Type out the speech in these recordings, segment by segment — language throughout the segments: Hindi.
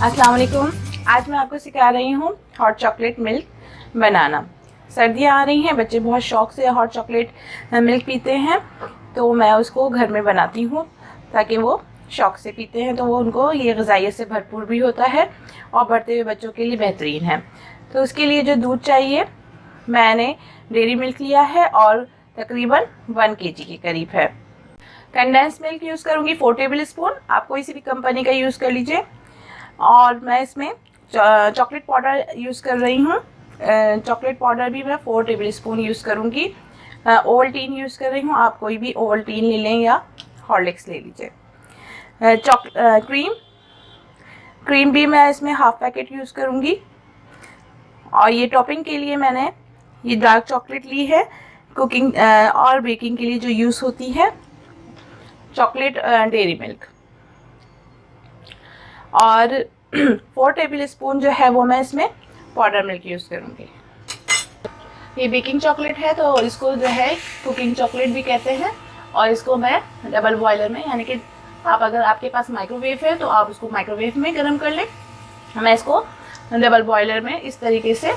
अस्सलाम वालेकुम। आज मैं आपको सिखा रही हूँ हॉट चॉकलेट मिल्क बनाना। सर्दियाँ आ रही हैं, बच्चे बहुत शौक़ से हॉट चॉकलेट मिल्क पीते हैं, तो मैं उसको घर में बनाती हूँ ताकि वो शौक़ से पीते हैं, तो वो उनको ये ग़िज़ाइयत से भरपूर भी होता है और बढ़ते हुए बच्चों के लिए बेहतरीन है। तो उसके लिए जो दूध चाहिए, मैंने डेयरी मिल्क लिया है और तकरीबन 1 kg के करीब है। कंडेंस मिल्क यूज़ करूँगी 4 टेबल स्पून, आप कोई सी भी कंपनी का यूज़ कर लीजिए। और मैं इसमें चॉकलेट पाउडर यूज़ कर रही हूँ। चॉकलेट पाउडर भी मैं 4 टेबल स्पून यूज़ करूँगी। ओवल्टीन यूज़ कर रही हूँ, आप कोई भी ओवल्टीन ले लें या हॉर्लिक्स ले लीजिए। क्रीम भी मैं इसमें हाफ पैकेट यूज़ करूँगी। और ये टॉपिंग के लिए मैंने ये डार्क चॉकलेट ली है, कुकिंग और बेकिंग के लिए जो यूज़ होती है चॉकलेट डेयरी मिल्क। और 4 टेबल स्पून जो है वो मैं इसमें पाउडर मिल्क यूज़ करूँगी। ये बेकिंग चॉकलेट है, तो इसको जो है कुकिंग चॉकलेट भी कहते हैं। और इसको मैं डबल बॉयलर में, यानी कि अगर आपके पास माइक्रोवेव है तो आप उसको माइक्रोवेव में गर्म कर लें। मैं इसको डबल बॉयलर में इस तरीके से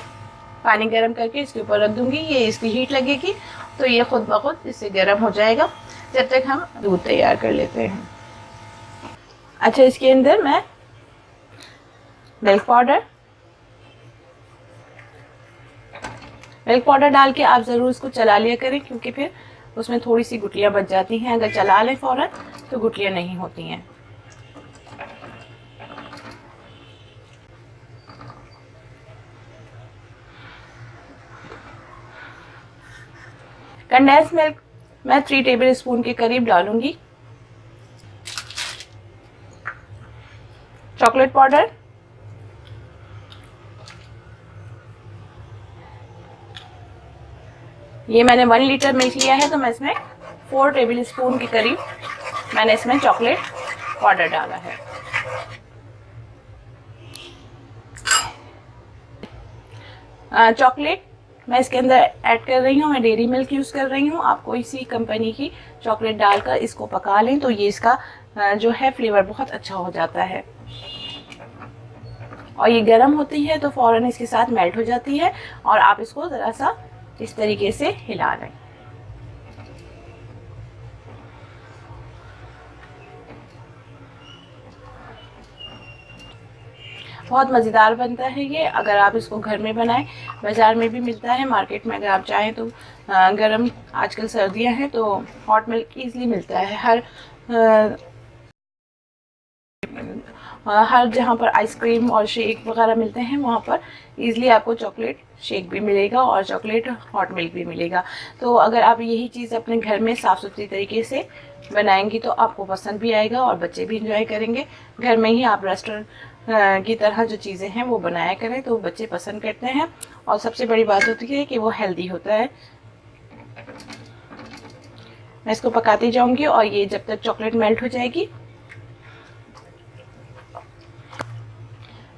पानी गर्म करके इसके ऊपर रख दूँगी। ये इसकी हीट लगेगी तो ये खुद ब खुद इससे गर्म हो जाएगा। जब तक हम दूध तैयार कर लेते हैं। अच्छा, इसके अंदर मैं मिल्क पाउडर डाल के आप ज़रूर इसको चला लिया करें, क्योंकि फिर उसमें थोड़ी सी गुठलियाँ बच जाती हैं। अगर चला लें फ़ौरन तो गुठलियाँ नहीं होती हैं। कंडेंस मिल्क मैं 3 टेबल स्पून के करीब डालूंगी। चॉकलेट पाउडर, ये मैंने 1 लीटर मिल्क लिया है, तो मैं इसमें 4 टेबल स्पून के करीब मैंने इसमें चॉकलेट पाउडर डाला है। चॉकलेट मैं इसके अंदर ऐड कर रही हूँ, मैं डेयरी मिल्क यूज़ कर रही हूँ। आप कोई सी कंपनी की चॉकलेट डालकर इसको पका लें तो ये इसका जो है फ्लेवर बहुत अच्छा हो जाता है। और ये गर्म होती है तो फ़ौरन इसके साथ मेल्ट हो जाती है। और आप इसको ज़रा सा इस तरीके से हिला लें। बहुत मज़ेदार बनता है ये, अगर आप इसको घर में बनाएं। बाज़ार में भी मिलता है, मार्केट में अगर आप चाहें तो गरम, आजकल सर्दियां हैं तो हॉट मिल्क ईज़िली मिलता है। हर जहाँ पर आइसक्रीम और शेक वगैरह मिलते हैं वहाँ पर ईज़िली आपको चॉकलेट शेक भी मिलेगा और चॉकलेट हॉट मिल्क भी मिलेगा। तो अगर आप यही चीज़ अपने घर में साफ़ सुथरी तरीके से बनाएंगी तो आपको पसंद भी आएगा और बच्चे भी इंजॉय करेंगे। घर में ही आप रेस्टोरेंट की तरह जो चीज़ें हैं वो बनाया करें तो बच्चे पसंद करते हैं। और सबसे बड़ी बात होती है कि वो हेल्दी होता है। मैं इसको पकाती जाऊँगी और ये जब तक चॉकलेट मेल्ट हो जाएगी।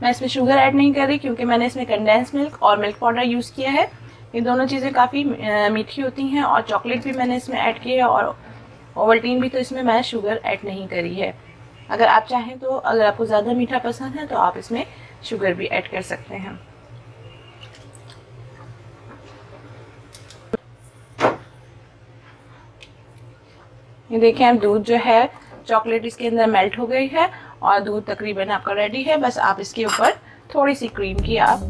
मैं इसमें शुगर ऐड नहीं कर रही, क्योंकि मैंने इसमें कंडेंस मिल्क और मिल्क पाउडर यूज़ किया है। ये दोनों चीज़ें काफ़ी मीठी होती हैं और चॉकलेट भी मैंने इसमें ऐड की है और ओवल्टीन भी, तो इसमें मैं शुगर ऐड नहीं करी है। अगर आप चाहें तो, अगर आपको ज़्यादा मीठा पसंद है तो आप इसमें शुगर भी ऐड कर सकते हैं। ये देखें, अब दूध जो है चॉकलेट इसके अंदर मेल्ट हो गई है और दूध तकरीबन आपका रेडी है। बस आप इसके ऊपर थोड़ी सी क्रीम की आप